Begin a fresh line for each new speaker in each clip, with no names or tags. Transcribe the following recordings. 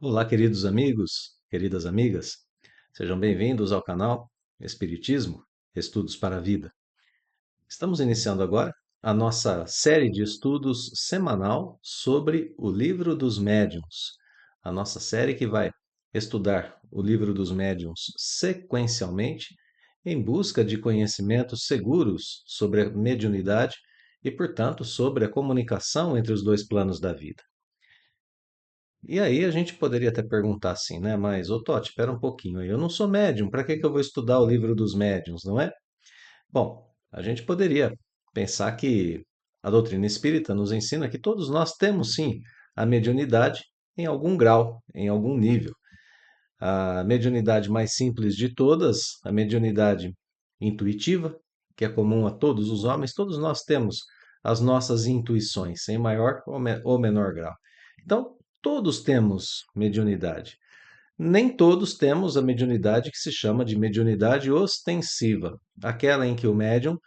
Olá, queridos amigos, queridas amigas, sejam bem-vindos ao canal Espiritismo, Estudos para a Vida. Estamos iniciando agora a nossa série de estudos semanal sobre o Livro dos Médiuns. A nossa série que vai estudar o Livro dos Médiuns sequencialmente, em busca de conhecimentos seguros sobre a mediunidade e, portanto, sobre a comunicação entre os dois planos da vida. E aí a gente poderia até perguntar assim, né? Mas, ô Totti, espera um pouquinho aí. Eu não sou médium, para que que eu vou estudar o livro dos médiuns, não é? Bom, a gente poderia pensar que a doutrina espírita nos ensina que todos nós temos sim a mediunidade em algum grau, em algum nível. A mediunidade mais simples de todas, a mediunidade intuitiva, que é comum a todos os homens, todos nós temos as nossas intuições, em maior ou menor grau. Então, todos temos mediunidade. Nem todos temos a mediunidade que se chama de mediunidade ostensiva, aquela em que o médium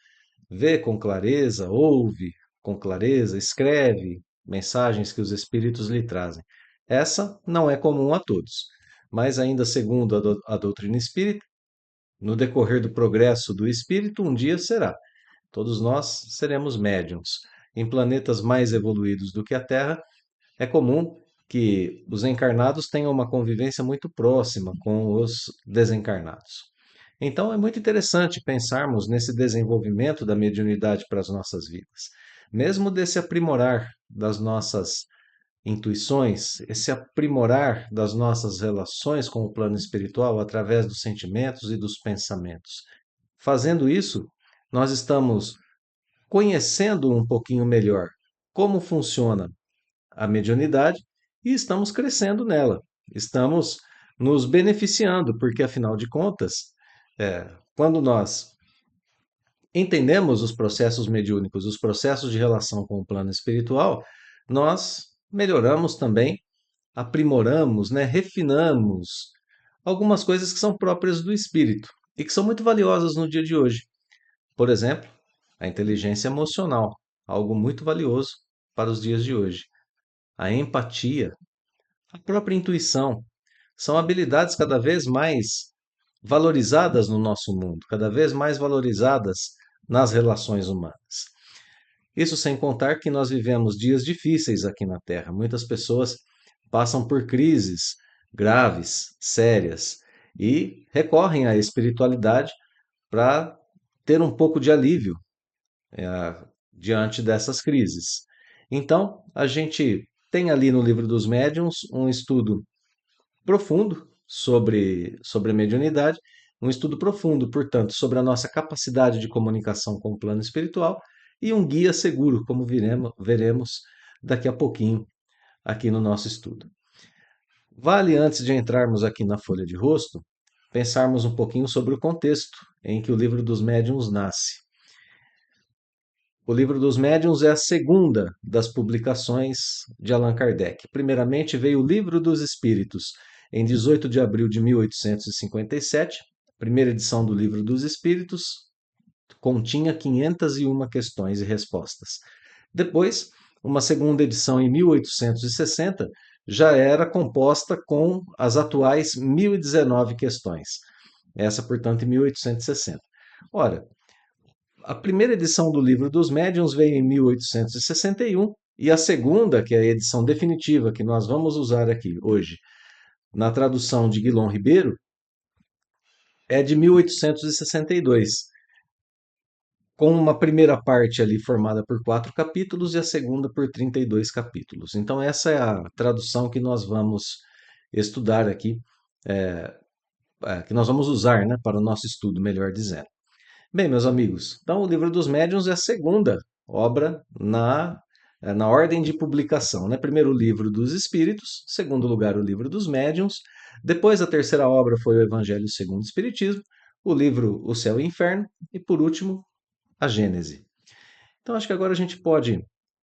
vê com clareza, ouve com clareza, escreve mensagens que os espíritos lhe trazem. Essa não é comum a todos, mas ainda segundo a doutrina espírita, no decorrer do progresso do espírito, um dia será. Todos nós seremos médiums. Em planetas mais evoluídos do que a Terra, é comum que os encarnados tenham uma convivência muito próxima com os desencarnados. Então, é muito interessante pensarmos nesse desenvolvimento da mediunidade para as nossas vidas. Mesmo desse aprimorar das nossas intuições, esse aprimorar das nossas relações com o plano espiritual através dos sentimentos e dos pensamentos. Fazendo isso, nós estamos conhecendo um pouquinho melhor como funciona a mediunidade e estamos crescendo nela. Estamos nos beneficiando, porque afinal de contas, quando nós entendemos os processos mediúnicos, os processos de relação com o plano espiritual, nós melhoramos também, aprimoramos, né, refinamos algumas coisas que são próprias do espírito e que são muito valiosas no dia de hoje. Por exemplo, a inteligência emocional, algo muito valioso para os dias de hoje. A empatia, a própria intuição, são habilidades cada vez mais valorizadas no nosso mundo, cada vez mais valorizadas nas relações humanas. Isso sem contar que nós vivemos dias difíceis aqui na Terra. Muitas pessoas passam por crises graves, sérias, e recorrem à espiritualidade para ter um pouco de alívio diante dessas crises. Então, a gente tem ali no Livro dos Médiuns um estudo profundo sobre a mediunidade, um estudo profundo, portanto, sobre a nossa capacidade de comunicação com o plano espiritual e um guia seguro, como veremos daqui a pouquinho aqui no nosso estudo. Vale, antes de entrarmos aqui na folha de rosto, pensarmos um pouquinho sobre o contexto em que o Livro dos Médiuns nasce. O Livro dos Médiuns é a segunda das publicações de Allan Kardec. Primeiramente veio o Livro dos Espíritos, em 18 de abril de 1857. A primeira edição do Livro dos Espíritos continha 501 questões e respostas. Depois, uma segunda edição em 1860 já era composta com as atuais 1019 questões. Essa, portanto, em 1860. Ora, a primeira edição do Livro dos Médiuns veio em 1861 e a segunda, que é a edição definitiva que nós vamos usar aqui hoje, na tradução de Guilom Ribeiro, é de 1862, com uma primeira parte ali formada por 4 capítulos e a segunda por 32 capítulos. Então, essa é a tradução que nós vamos estudar aqui, é, que nós vamos usar, né, para o nosso estudo, melhor dizendo. Bem, meus amigos, então o Livro dos Médiuns é a segunda obra na ordem de publicação, né? Primeiro o Livro dos Espíritos, segundo lugar o Livro dos Médiuns, depois a terceira obra foi o Evangelho segundo o Espiritismo, o livro O Céu e o Inferno e por último a Gênese. Então acho que agora a gente pode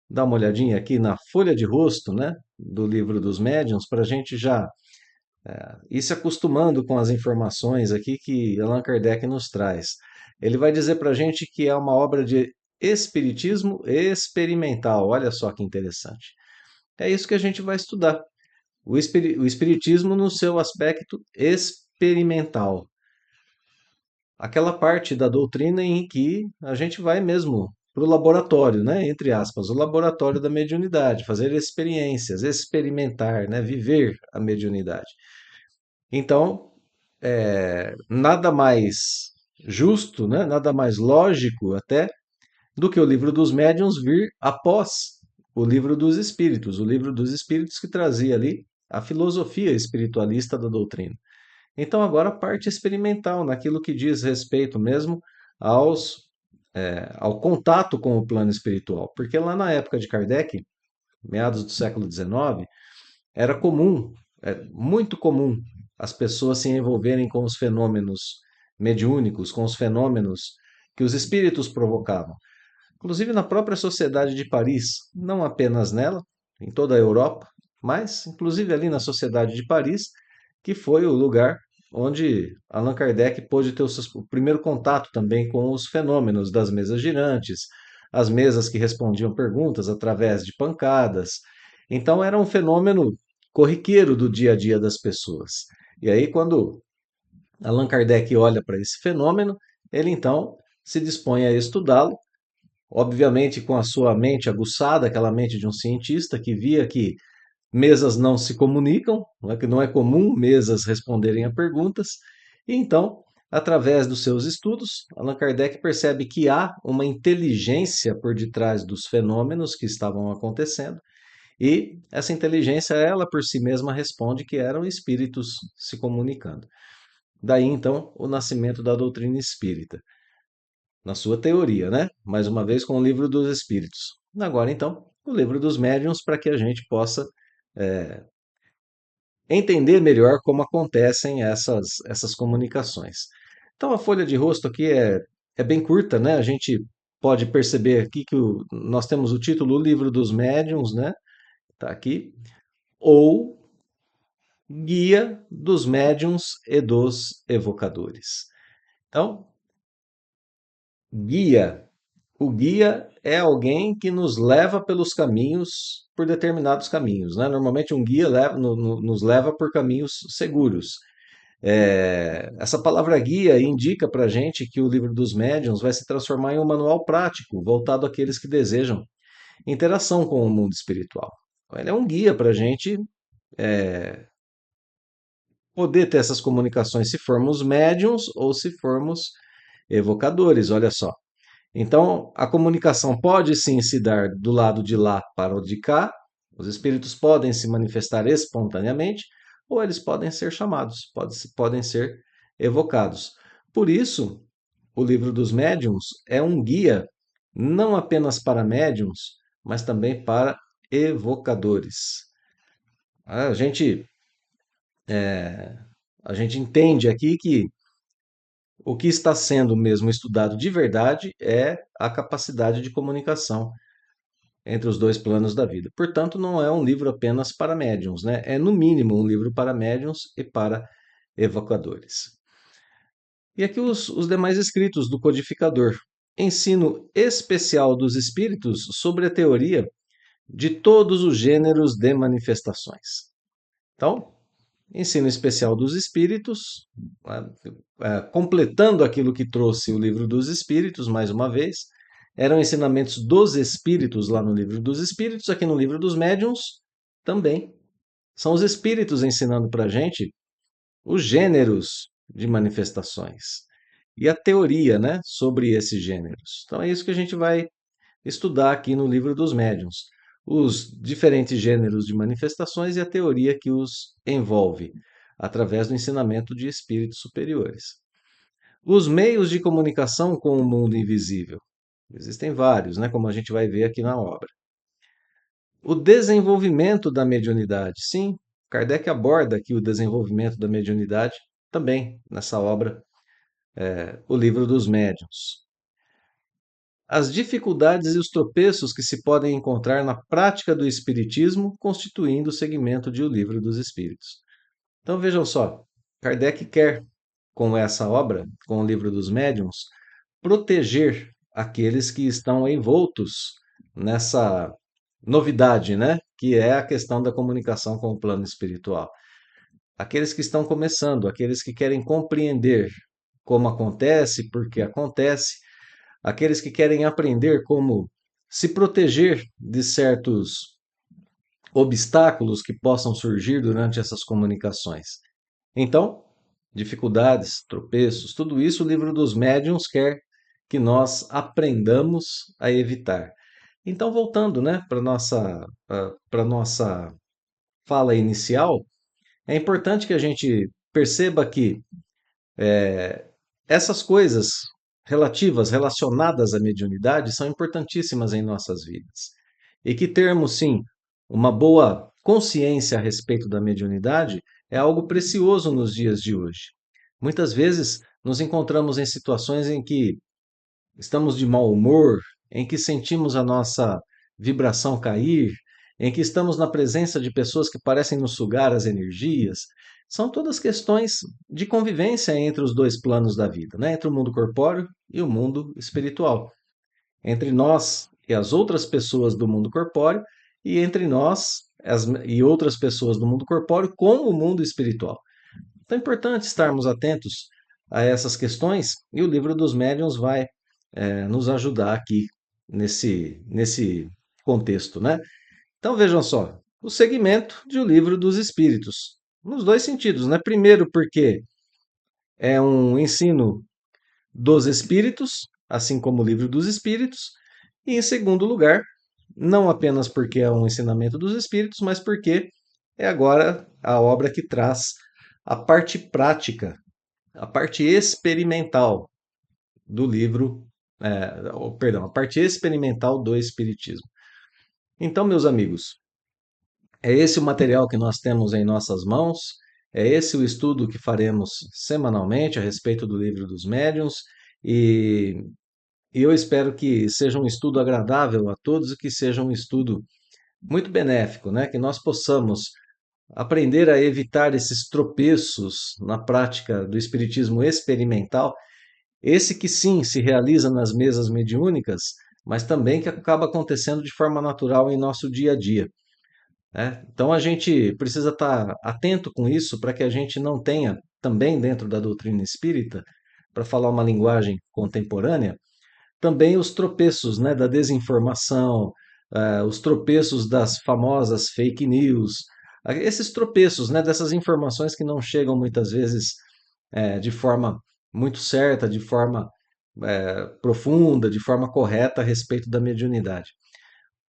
dar uma olhadinha aqui na folha de rosto, né, do Livro dos Médiuns para a gente já ir se acostumando com as informações aqui que Allan Kardec nos traz. Ele vai dizer para a gente que é uma obra de espiritismo experimental. Olha só que interessante. É isso que a gente vai estudar. o espiritismo no seu aspecto experimental. Aquela parte da doutrina em que a gente vai mesmo para o laboratório, né? Entre aspas, o laboratório da mediunidade, fazer experiências, experimentar, né? Viver a mediunidade. Então, nada mais justo, né? Nada mais lógico até do que o livro dos médiuns vir após o livro dos espíritos, o livro dos espíritos que trazia ali a filosofia espiritualista da doutrina. Então, agora a parte experimental, naquilo que diz respeito mesmo ao contato com o plano espiritual. Porque lá na época de Kardec, meados do século XIX, era comum, muito comum, as pessoas se envolverem com os fenômenos mediúnicos, com os fenômenos que os espíritos provocavam. Inclusive na própria Sociedade de Paris, não apenas nela, em toda a Europa, mas inclusive ali na Sociedade de Paris, que foi o lugar onde Allan Kardec pôde ter o primeiro contato também com os fenômenos das mesas girantes, as mesas que respondiam perguntas através de pancadas. Então era um fenômeno corriqueiro do dia a dia das pessoas. E aí, quando Allan Kardec olha para esse fenômeno, ele então se dispõe a estudá-lo, obviamente com a sua mente aguçada, aquela mente de um cientista que via que mesas não se comunicam, não é que não é comum mesas responderem a perguntas, e então, através dos seus estudos, Allan Kardec percebe que há uma inteligência por detrás dos fenômenos que estavam acontecendo, e essa inteligência, ela por si mesma responde que eram espíritos se comunicando. Daí então o nascimento da doutrina espírita, na sua teoria, né? Mais uma vez com o livro dos espíritos. Agora então, o livro dos médiuns para que a gente possa entender melhor como acontecem essas comunicações. Então a folha de rosto aqui é bem curta, né? A gente pode perceber aqui que nós temos o título O Livro dos Médiuns, né? Tá aqui. Ou Guia dos Médiuns e dos Evocadores. Então, guia. O guia é alguém que nos leva pelos caminhos, por determinados caminhos, né? Normalmente um guia nos leva por caminhos seguros. Essa palavra guia indica para a gente que o livro dos médiuns vai se transformar em um manual prático, voltado àqueles que desejam interação com o mundo espiritual. Ele é um guia para a gente poder ter essas comunicações se formos médiuns ou se formos evocadores, olha só. Então, a comunicação pode sim se dar do lado de lá para o de cá, os espíritos podem se manifestar espontaneamente, ou eles podem ser chamados, podem ser evocados. Por isso, o livro dos médiuns é um guia não apenas para médiuns, mas também para evocadores. A gente, a gente entende aqui que o que está sendo mesmo estudado de verdade é a capacidade de comunicação entre os dois planos da vida. Portanto, não é um livro apenas para médiuns, né? É no mínimo um livro para médiuns e para evocadores. E aqui os demais escritos do codificador. Ensino especial dos espíritos sobre a teoria de todos os gêneros de manifestações. Então, ensino especial dos espíritos, completando aquilo que trouxe o livro dos espíritos, mais uma vez, eram ensinamentos dos espíritos lá no livro dos espíritos, aqui no livro dos médiuns também. São os espíritos ensinando para a gente os gêneros de manifestações e a teoria, né, sobre esses gêneros. Então é isso que a gente vai estudar aqui no livro dos médiuns. Os diferentes gêneros de manifestações e a teoria que os envolve, através do ensinamento de espíritos superiores. Os meios de comunicação com o mundo invisível. Existem vários, né, como a gente vai ver aqui na obra. O desenvolvimento da mediunidade. Sim, Kardec aborda aqui o desenvolvimento da mediunidade também nessa obra, O Livro dos Médiuns. As dificuldades e os tropeços que se podem encontrar na prática do espiritismo, constituindo o segmento de O Livro dos Espíritos. Então vejam só, Kardec quer, com essa obra, com o Livro dos Médiuns, proteger aqueles que estão envoltos nessa novidade, né? Que é a questão da comunicação com o plano espiritual. Aqueles que estão começando, aqueles que querem compreender como acontece, por que acontece, aqueles que querem aprender como se proteger de certos obstáculos que possam surgir durante essas comunicações. Então, dificuldades, tropeços, tudo isso o livro dos médiuns quer que nós aprendamos a evitar. Então, voltando, né, para nossa fala inicial, é importante que a gente perceba que essas coisas relacionadas à mediunidade, são importantíssimas em nossas vidas. E que termos, sim, uma boa consciência a respeito da mediunidade é algo precioso nos dias de hoje. Muitas vezes nos encontramos em situações em que estamos de mau humor, em que sentimos a nossa vibração cair, em que estamos na presença de pessoas que parecem nos sugar as energias. São todas questões de convivência entre os dois planos da vida, né? Entre o mundo corpóreo e o mundo espiritual. Entre nós e as outras pessoas do mundo corpóreo, e entre nós e outras pessoas do mundo corpóreo com o mundo espiritual. Então é importante estarmos atentos a essas questões e o livro dos médiuns vai nos ajudar aqui nesse contexto, né? Então vejam só, o segmento de O Livro dos Espíritos, nos dois sentidos, né? Primeiro, porque é um ensino dos espíritos, assim como o Livro dos Espíritos, e em segundo lugar, não apenas porque é um ensinamento dos espíritos, mas porque é agora a obra que traz a parte prática, a parte experimental do livro, perdão, a parte experimental do Espiritismo. Então, meus amigos, é esse o material que nós temos em nossas mãos, é esse o estudo que faremos semanalmente a respeito do livro dos médiuns, e, e eu espero que seja um estudo agradável a todos e que seja um estudo muito benéfico, né? Que nós possamos aprender a evitar esses tropeços na prática do espiritismo experimental, esse que sim se realiza nas mesas mediúnicas, mas também que acaba acontecendo de forma natural em nosso dia a dia, né? Então a gente precisa estar atento com isso para que a gente não tenha também dentro da doutrina espírita, para falar uma linguagem contemporânea, também os tropeços, né, da desinformação, os tropeços das famosas fake news, esses tropeços, né, dessas informações que não chegam muitas vezes de forma muito certa, de forma profunda, de forma correta a respeito da mediunidade.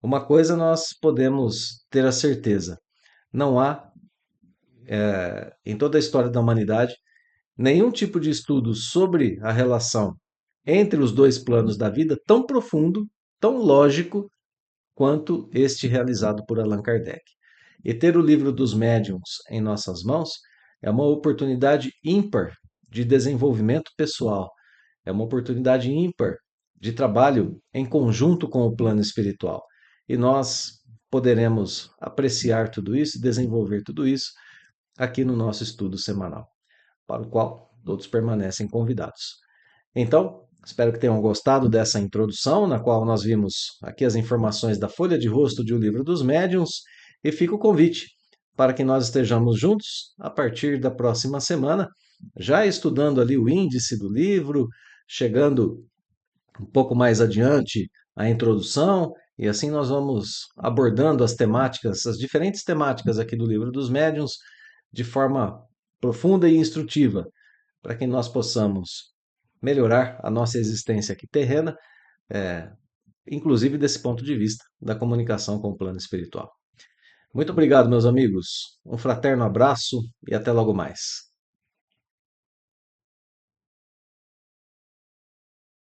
Uma coisa nós podemos ter a certeza: não há, em toda a história da humanidade, nenhum tipo de estudo sobre a relação entre os dois planos da vida tão profundo, tão lógico, quanto este realizado por Allan Kardec. E ter o livro dos médiuns em nossas mãos é uma oportunidade ímpar de desenvolvimento pessoal, é uma oportunidade ímpar de trabalho em conjunto com o plano espiritual. E nós poderemos apreciar tudo isso, desenvolver tudo isso aqui no nosso estudo semanal, para o qual todos permanecem convidados. Então, espero que tenham gostado dessa introdução, na qual nós vimos aqui as informações da folha de rosto de O Livro dos Médiuns, e fica o convite para que nós estejamos juntos a partir da próxima semana, já estudando ali o índice do livro, chegando um pouco mais adiante a introdução, e assim nós vamos abordando as temáticas, as diferentes temáticas aqui do Livro dos Médiuns, de forma profunda e instrutiva, para que nós possamos melhorar a nossa existência aqui terrena, é, inclusive desse ponto de vista da comunicação com o plano espiritual. Muito obrigado, meus amigos. Um fraterno abraço e até logo mais.